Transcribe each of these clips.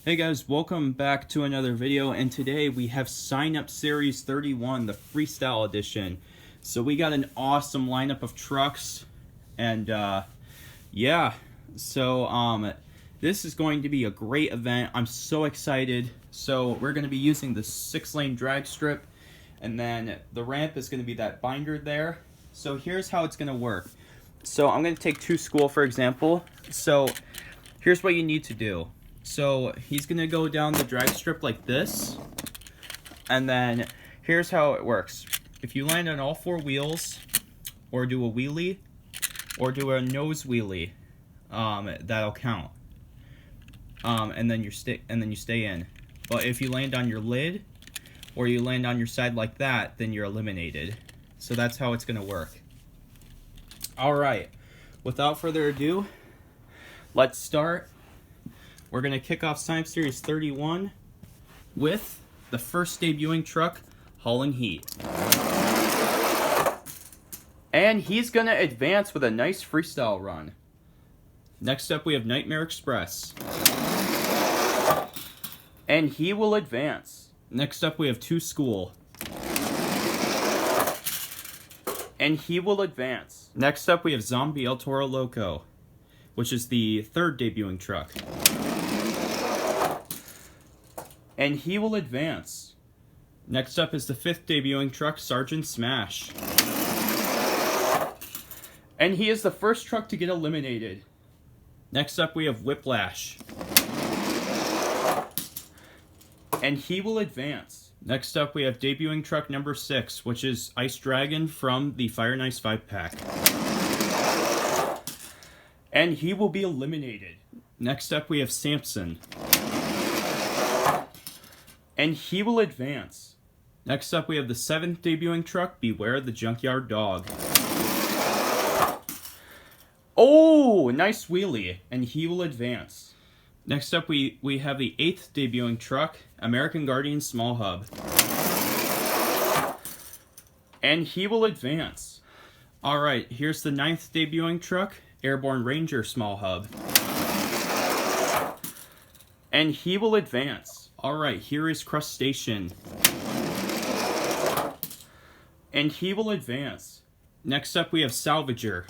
Hey guys, welcome back to another video, and today we have Sign Up Series 31, the Freestyle Edition. So we got an awesome lineup of trucks, and yeah, so this is going to be a great event. I'm so excited. So we're going to be using the 6-lane drag strip, and then the ramp is going to be that binder there. So here's how it's going to work. So I'm going to take To School for example. So here's what you need to do. So he's gonna go down the drag strip like this, and then here's how it works. If you land on all 4 wheels, or do a wheelie, or do a nose wheelie, that'll count. And then you stay in. But if you land on your lid, or you land on your side like that, then you're eliminated. So that's how it's gonna work. All right. Without further ado, let's start. We're going to kick off Sign Up Series 31 with the first debuting truck, hauling heat. And he's going to advance with a nice freestyle run. Next up we have Nightmare Express. And he will advance. Next up we have To School. And he will advance. Next up we have Zombie El Toro Loco, which is the 3rd debuting truck. And he will advance. Next up is the 5th debuting truck, Sergeant Smash. And he is the first truck to get eliminated. Next up we have Whiplash. And he will advance. Next up we have debuting truck number 6, which is Ice Dragon from the Fire and Ice 5-pack. And he will be eliminated. Next up we have Samson. And he will advance. Next up we have the 7th debuting truck, Beware the Junkyard Dog. Oh, nice wheelie, and he will advance. Next up we have the 8th debuting truck, American Guardian Small Hub. And he will advance. Alright, here's the 9th debuting truck, Airborne Ranger Small Hub. And he will advance. Alright, here is Crustacean. And he will advance. Next up we have Salvager.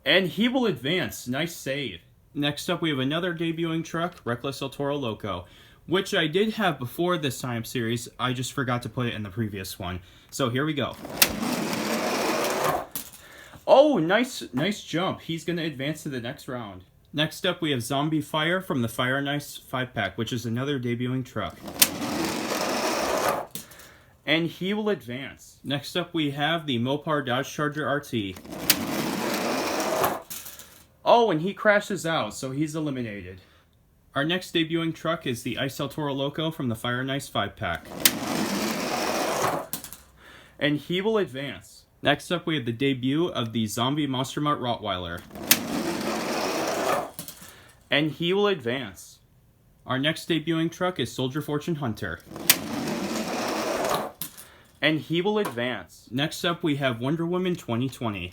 And he will advance. Nice save. Next up we have another debuting truck, Reckless El Toro Loco, which I did have before this Sign Up Series. I just forgot to put it in the previous one. So here we go. Oh, nice jump. He's going to advance to the next round. Next up we have Zombie Fire from the Fire and Ice 5-pack, which is another debuting truck. And he will advance. Next up we have the Mopar Dodge Charger RT. Oh, and he crashes out, so he's eliminated. Our next debuting truck is the Ice El Toro Loco from the Fire and Ice 5-pack. And he will advance. Next up we have the debut of the Zombie Monster Mutt Rottweiler. And he will advance. Our next debuting truck is Soldier Fortune Hunter. And he will advance. Next up we have Wonder Woman 2020.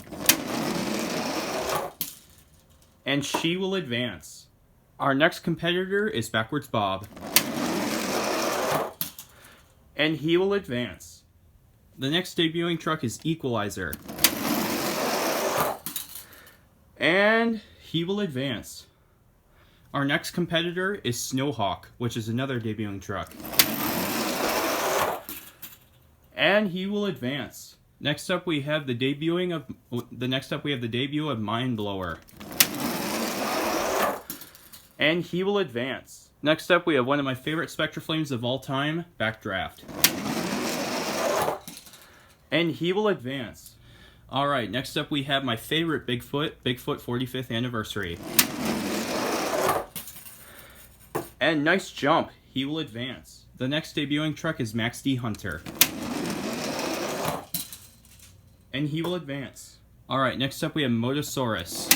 And she will advance. Our next competitor is Backwards Bob. And he will advance. The next debuting truck is Equalizer. And he will advance. Our next competitor is Snowhawk, which is another debuting truck. And he will advance. Next up we have the debut of Mind Blower. And he will advance. Next up we have one of my favorite Spectra Flames of all time, Backdraft. And he will advance. Alright, next up we have my favorite Bigfoot 45th Anniversary. And nice jump, he will advance. The next debuting truck is Max D Hunter. And he will advance. Alright, next up we have Motosaurus.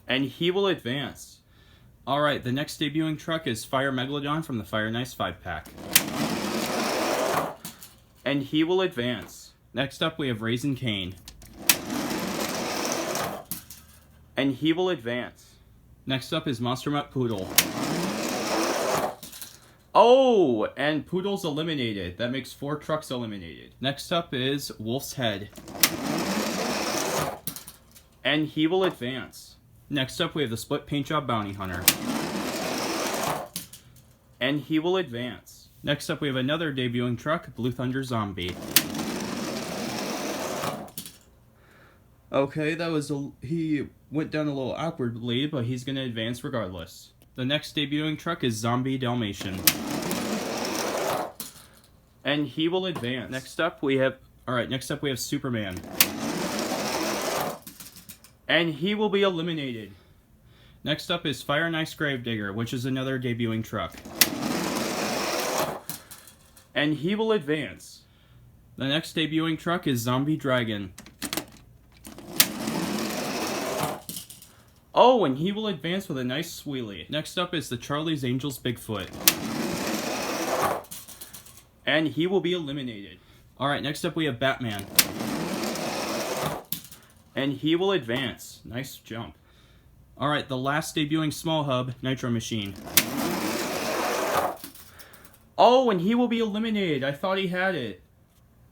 And he will advance. Alright, the next debuting truck is Fire Megalodon from the Fire and Ice 5-pack. And he will advance. Next up we have Raising Cane. And he will advance. Next up is Monster Mutt Poodle. Oh, and Poodle's eliminated. That makes 4 trucks eliminated. Next up is Wolf's Head. And he will advance. Next up we have the Split Paint Job Bounty Hunter. And he will advance. Next up we have another debuting truck, Blue Thunder Zombie. Okay, he went down a little awkwardly, but he's going to advance regardless. The next debuting truck is Zombie Dalmatian. And he will advance. Next up we have Superman. And he will be eliminated. Next up is Fire and Ice Gravedigger, which is another debuting truck. And he will advance. The next debuting truck is Zombie Dragon. Oh, and he will advance with a nice wheelie. Next up is the Charlie's Angels Bigfoot. And he will be eliminated. Alright, next up we have Batman. And he will advance. Nice jump. Alright, the last debuting small hub, Nitro Machine. Oh, and he will be eliminated. I thought he had it.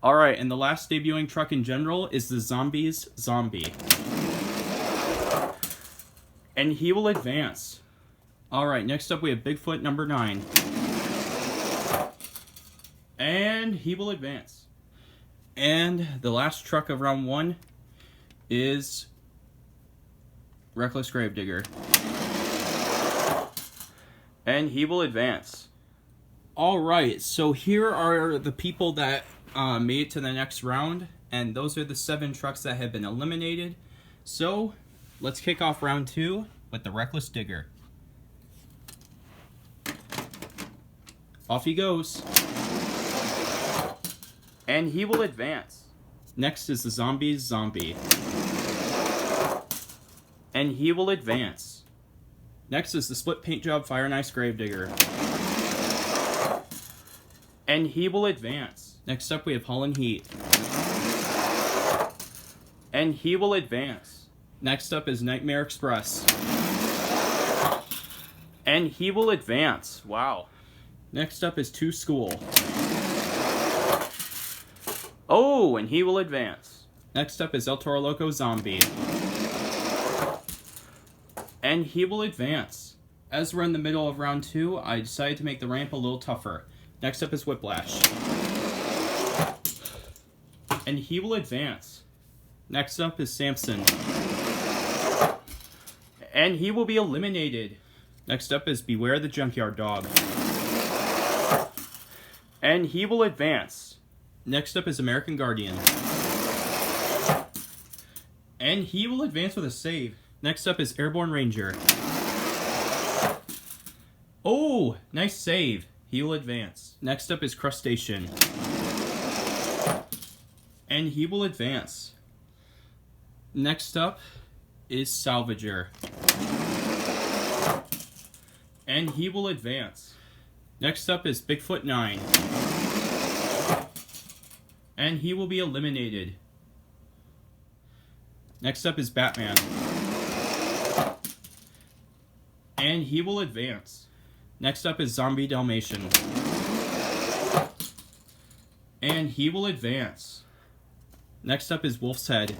Alright, and the last debuting truck in general is the Zombies Zombie. And he will advance. Alright, next up we have Bigfoot number 9. And he will advance. And the last truck of round 1 is Reckless Gravedigger. And he will advance. Alright, so here are the people that made it to the next round. And those are the 7 trucks that have been eliminated. So let's kick off round 2 with the Reckless Digger. Off he goes. And he will advance. Next is the Zombies Zombie. And he will advance. Next is the Split Paint Job Fire and Ice Gravedigger. And he will advance. Next up we have Hull and Heat. And he will advance. Next up is Nightmare Express. And he will advance. Wow. Next up is 2 School. Oh, and he will advance. Next up is El Toro Loco Zombie. And he will advance. As we're in the middle of round 2, I decided to make the ramp a little tougher. Next up is Whiplash. And he will advance. Next up is Samson. And he will be eliminated. Next up is Beware the Junkyard Dog. And he will advance. Next up is American Guardian. And he will advance with a save. Next up is Airborne Ranger. Oh, nice save. He will advance. Next up is Crustacean. And he will advance. Next up is Salvager. And he will advance. Next up is Bigfoot 9. And he will be eliminated. Next up is Batman. And he will advance. Next up is Zombie Dalmatian. And he will advance. Next up is Wolf's Head.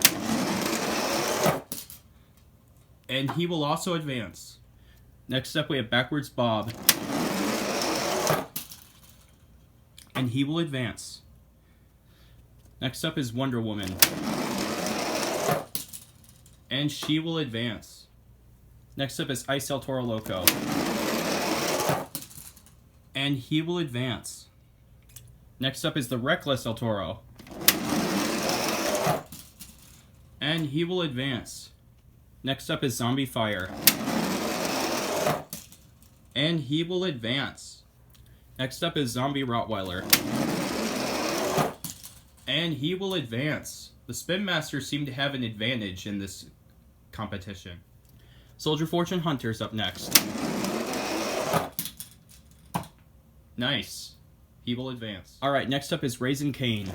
And he will also advance. Next up we have Backwards Bob. And he will advance. Next up is Wonder Woman. And she will advance. Next up is Ice El Toro Loco. And he will advance. Next up is the Reckless El Toro. And he will advance. Next up is Zombie Fire. And he will advance. Next up is Zombie Rottweiler. And he will advance. The Spin Masters seem to have an advantage in this competition. Soldier Fortune Hunter's up next. Nice. He will advance. Alright, next up is Raising Cane.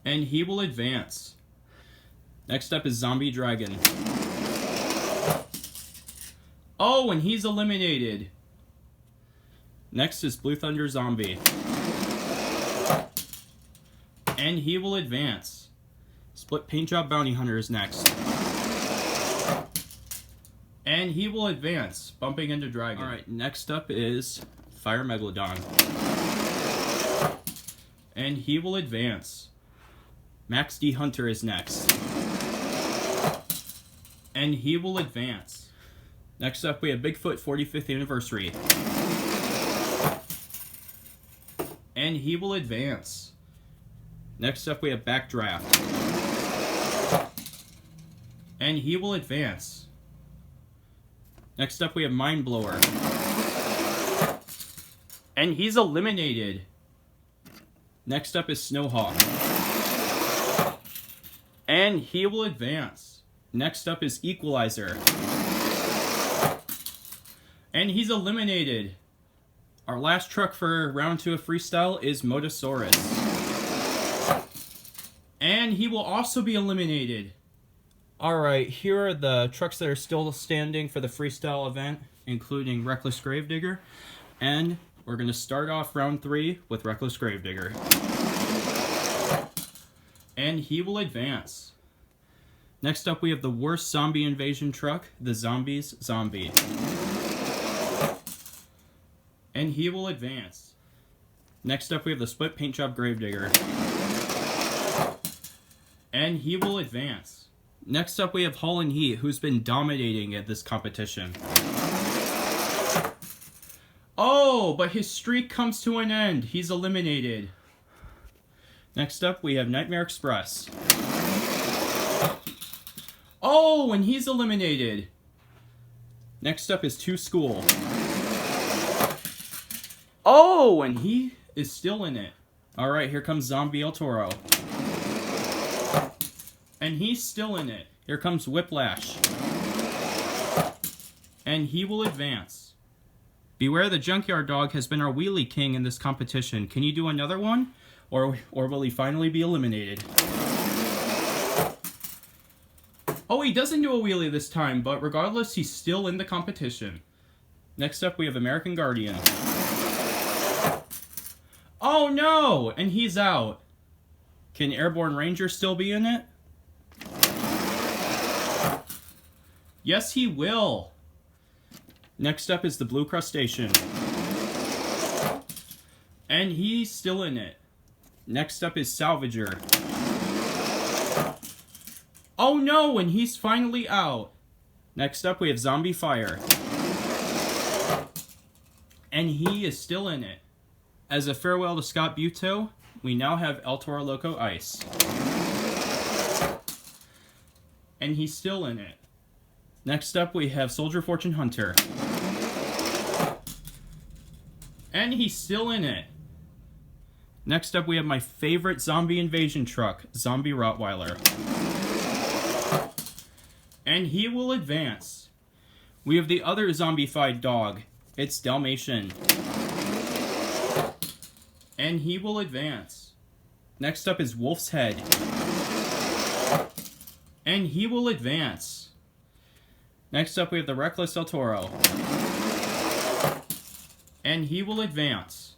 And he will advance. Next up is Zombie Dragon. Oh, and he's eliminated. Next is Blue Thunder Zombie. And he will advance. Split Paint Job Bounty Hunter is next. And he will advance, bumping into Dragon. Alright, next up is Fire Megalodon. And he will advance. Max D Hunter is next. And he will advance. Next up, we have Bigfoot 45th Anniversary. And he will advance. Next up, we have Backdraft. And he will advance. Next up, we have Mind Blower. And he's eliminated. Next up is Snowhawk. And he will advance. Next up is Equalizer. And he's eliminated. Our last truck for round 2 of Freestyle is Motosaurus. And he will also be eliminated. Alright, here are the trucks that are still standing for the Freestyle event, including Reckless Gravedigger. And we're going to start off round 3 with Reckless Gravedigger. And he will advance. Next up, we have the worst zombie invasion truck, the Zombies Zombie. And he will advance. Next up, we have the Split Paint Job Gravedigger. And he will advance. Next up, we have Hall and Heat, who's been dominating at this competition. Oh, but his streak comes to an end. He's eliminated. Next up, we have Nightmare Express. Oh, and he's eliminated. Next up is Two School. Oh, and he is still in it. Alright, here comes Zombie El Toro. And he's still in it. Here comes Whiplash. And he will advance. Beware the Junkyard Dog has been our wheelie king in this competition. Can you do another one? Or will he finally be eliminated? Oh, he doesn't do a wheelie this time, but regardless, he's still in the competition. Next up, we have American Guardian. Oh no! And he's out. Can Airborne Ranger still be in it? Yes, he will. Next up is the Blue Crustacean. And he's still in it. Next up is Salvager. Oh no, and he's finally out. Next up we have Zombie Fire. And he is still in it. As a farewell to Scott Buteau, we now have El Toro Loco Ice. And he's still in it. Next up we have Soldier Fortune Hunter. And he's still in it. Next up we have my favorite zombie invasion truck, Zombie Rottweiler. And he will advance. We have the other zombified dog. It's Dalmatian. And he will advance. Next up is Wolf's Head. And he will advance. Next up we have the Reckless El Toro. And he will advance.